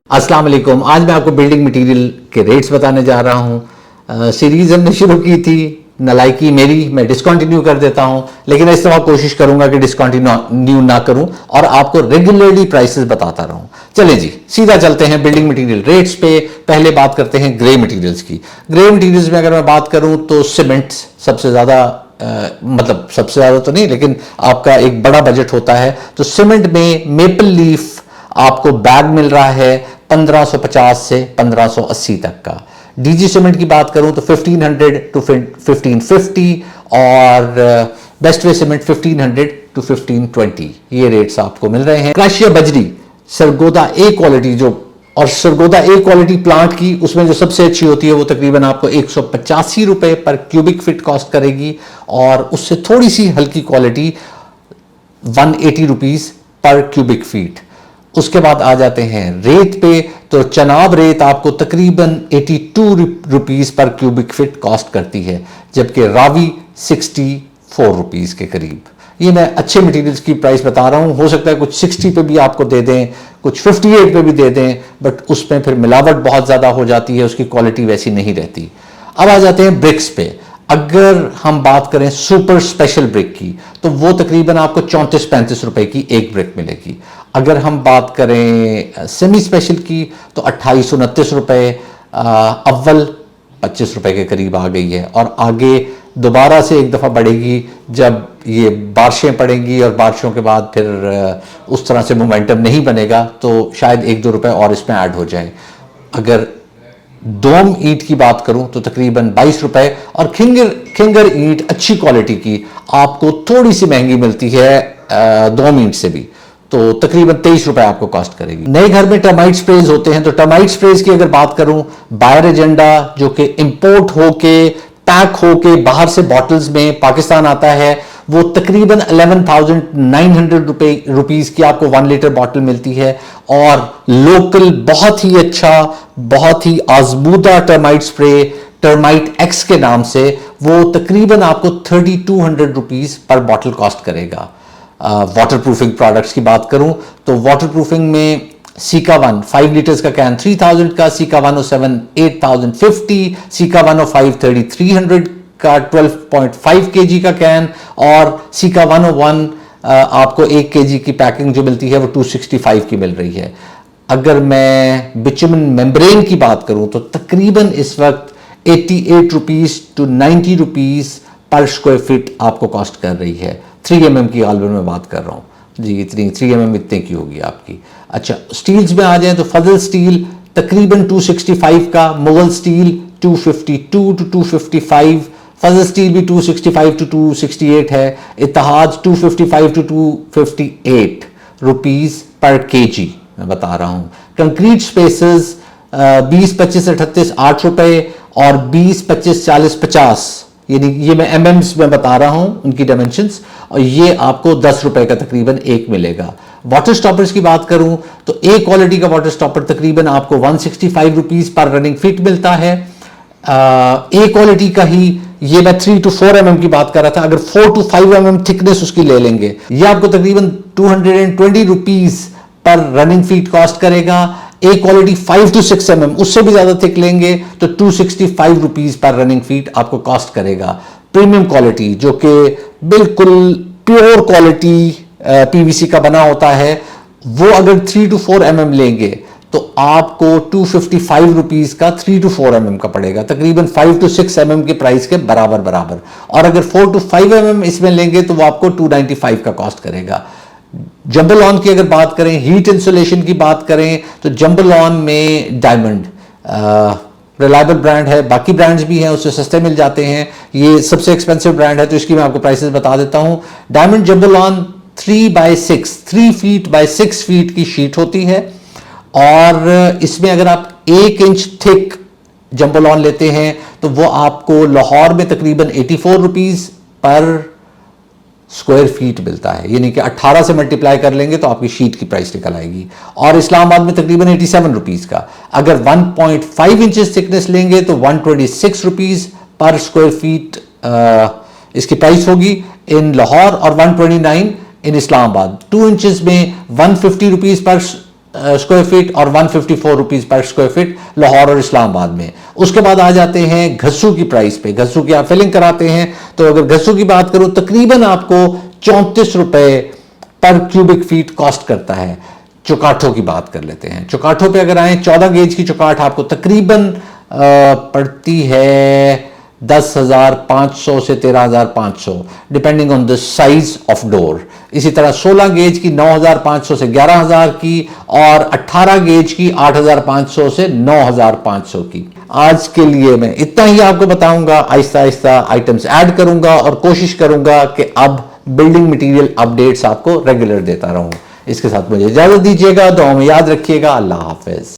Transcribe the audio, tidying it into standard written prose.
अस्सलाम वालेकुम। आज मैं आपको बिल्डिंग मटेरियल के रेट्स बताने जा रहा हूँ। सीरीज हमने शुरू की थी, नलायकी मेरी, मैं डिसकंटिन्यू कर देता हूँ, लेकिन इस दफा कोशिश करूंगा कि डिसकंटिन्यू ना करूं और आपको रेगुलरली प्राइसेस बताता रहूं। चले जी, सीधा चलते हैं बिल्डिंग मटेरियल रेट्स पे। पहले बात करते हैं ग्रे मटेरियल्स की। ग्रे मटेरियल्स में अगर मैं बात करूं तो सीमेंट सबसे ज्यादा, मतलब सबसे ज्यादा तो नहीं, लेकिन आपका एक बड़ा बजट होता है तो सीमेंट में मेपल लीफ आपको बैग मिल रहा है 1550 से 1580 तक का। डीजी सीमेंट की बात करूं तो 1500 टू 1550 और बेस्ट वे सीमेंट 1500 टू 1520, ये रेट्स आपको मिल रहे हैं। क्राशिया बजरी सरगोदा ए क्वालिटी जो, और सरगोदा ए क्वालिटी प्लांट की उसमें जो सबसे अच्छी होती है वो तकरीबन आपको 185 रुपए पर क्यूबिक फीट कॉस्ट करेगी, और उससे थोड़ी सी हल्की quality 180 rupees per cubic feet. उसके बाद आ जाते हैं रेत पे, तो चनाब रेत आपको तकरीबन 82 rupees per cubic feet cost करती है, जबकि रावी 64 रुपीज के करीब। ये मैं अच्छे मटेरियल्स की प्राइस बता रहा हूं, हो सकता है कुछ 60 पे भी आपको दे दें, कुछ 58 पे भी दे दें, बट उसमें फिर मिलावट बहुत ज्यादा हो जाती है, उसकी क्वालिटी वैसी नहीं रहती। अब आ जाते हैं ब्रिक्स पे। अगर हम बात करें सुपर स्पेशल ब्रिक की तो वो तकरीबन आपको 34-35 रुपए की एक ब्रिक मिलेगी। अगर हम बात करें सेमी स्पेशल की तो 28-29 रुपए, अव्वल 25 रुपए के करीब आ गई है, और आगे दोबारा से एक दफा बढ़ेगी जब ये बारिशें पड़ेंगी, और बारिशों के बाद फिर उस तरह से मोमेंटम नहीं बनेगा तो शायद 1-2 रुपए और इसमें ऐड हो जाए। अगर दोम ईंट की बात करूं तो तकरीबन 22 रुपए, और खिंगर ईंट अच्छी क्वालिटी की आपको थोड़ी सी महंगी मिलती है दोम ईंट से भी, तो तकरीबन 23 रुपए आपको कॉस्ट करेगी। नए घर में टर्माइट स्प्रेज होते हैं, तो टर्माइट स्प्रेज की अगर बात करूं, बायर एजेंडा जो कि इंपोर्ट होके पैक होके बाहर से बॉटल्स में पाकिस्तान आता है, वो तकरीबन 11,900 रुपीज की आपको 1 लीटर बॉटल मिलती है, और लोकल बहुत ही अच्छा, बहुत ही आजमूदा टर्माइट स्प्रे टर्माइट एक्स के नाम से वो तकरीबन आपको 3200 रुपीज पर बॉटल कॉस्ट करेगा। वाटर प्रूफिंग प्रोडक्ट्स की बात करूं तो वाटर प्रूफिंग में सीका 1 5 लीटर्स का कैन 3000 का, सीका 107 8050, सीका 105 3300 का 12.5 केजी का कैन, और सीका 101 आपको 1 केजी की पैकिंग जो मिलती है वो 265 की मिल रही है। अगर मैं बिचुमन मेम्ब्रेन की बात करूं तो तकरीबन इस वक्त 88 rupees to 90 rupees per square feet आपको कॉस्ट कर रही है। 3 mm की गालबन में बात कर रहा हूं जी, इतनी 3 mm इतने की होगी आपकी। अच्छा, स्टील्स में आ जाए तो फजल स्टील तकरीबन 265 का, Mughal steel 252 to 255, Fazal steel भी 265 टू 268 है, Ittehad 255 to 258 rupees per KG मैं बता रहा हूं। कंक्रीट स्पेसेस 20 25 38 8 रुपए, और 20 25 40 50, यानी ये मैं एमएम्स में बता रहा हूं उनकी डायमेंशंस, और ये आपको 10 रुपए का तकरीबन एक मिलेगा। वाटर स्टॉपर्स की बात करूं तो ए क्वालिटी का वाटर स्टॉपर तकरीबन आपको 165 रुपीज पर रनिंग फीट मिलता है। ए क्वालिटी का ही ये मैं 3 to 4 mm की बात कर रहा था, अगर 4 to 5 mm थिकनेस उसकी ले लेंगे ये आपको तकरीबन 220 rupees per running feet cost करेगा। ए क्वालिटी 5 to 6 mm उससे भी ज्यादा थिक लेंगे तो 265 रुपीज पर रनिंग फीट आपको कॉस्ट करेगा। प्रीमियम क्वालिटी जो कि बिल्कुल प्योर क्वालिटी पीवीसी का बना होता है, वो अगर 3 to 4 mm लेंगे तो आपको 255 रुपीज का 3 to 4 mm का पड़ेगा, तकरीबन 5 to 6 mm के प्राइस के बराबर। और अगर 4 to 5 mm इसमें लेंगे तो वो आपको 295 का कॉस्ट करेगा। जंबोलॉन की अगर बात करें, हीट इंसुलेशन की बात करें तो जंबोलॉन में डायमंड रिलायबल ब्रांड है, बाकी ब्रांड्स भी हैं उससे सस्ते मिल जाते हैं, ये सबसे एक्सपेंसिव ब्रांड है तो इसकी मैं आपको प्राइसेस बता देता हूं। डायमंड जंबोलॉन 3 फीट बाय 6 फीट की शीट होती है, और इसमें अगर आप 1 इंच थिक जंबोलॉन लेते हैं तो वो आपको लाहौर में तकरीबन 84 रुपीज पर स्क्वायर फीट मिलता है, यानी कि 18 से मल्टीप्लाई कर लेंगे तो आपकी शीट की प्राइस निकल आएगी। और इस्लामाबाद में तकरीबन 87 रुपीज का, अगर 1.5 इंचेस थिकनेस लेंगे तो 126 रुपीज पर स्क्वायर फीट इसकी प्राइस होगी इन लाहौर, और 129 इन इस्लामाबाद। 2 इंचेस में 150 रुपीज पर स्क्वायर फीट और 154 rupees per square feet Lahore और इस्लामाबाद में। उसके बाद आ जाते हैं घस्सू की प्राइस पे। घस्सू की आप फिलिंग कराते हैं तो अगर घस्सू की बात करूं तकरीबन आपको 34 रुपए पर क्यूबिक फीट कॉस्ट करता है। चुकाठों की बात कर लेते हैं। चुकाठों पे अगर आए 14 गेज की चुकाठ आपको तकरीबन पड़ती है 10,500 से 13,500 depending on the size of door. इसी तरह 16 गेज की 9,500 से 11,000 की और 18 गेज की 8,500 से 9,500 की। आज के लिए मैं इतना ही आपको बताऊंगा, आहिस्ता आहिस्ता आइटम्स ऐड करूंगा और कोशिश करूंगा कि अब बिल्डिंग मटेरियल अपडेट्स आपको रेगुलर देता रहूं। इसके साथ मुझे इजाजत दीजिएगा, दुआ में याद रखिएगा। अल्लाह हाफिज।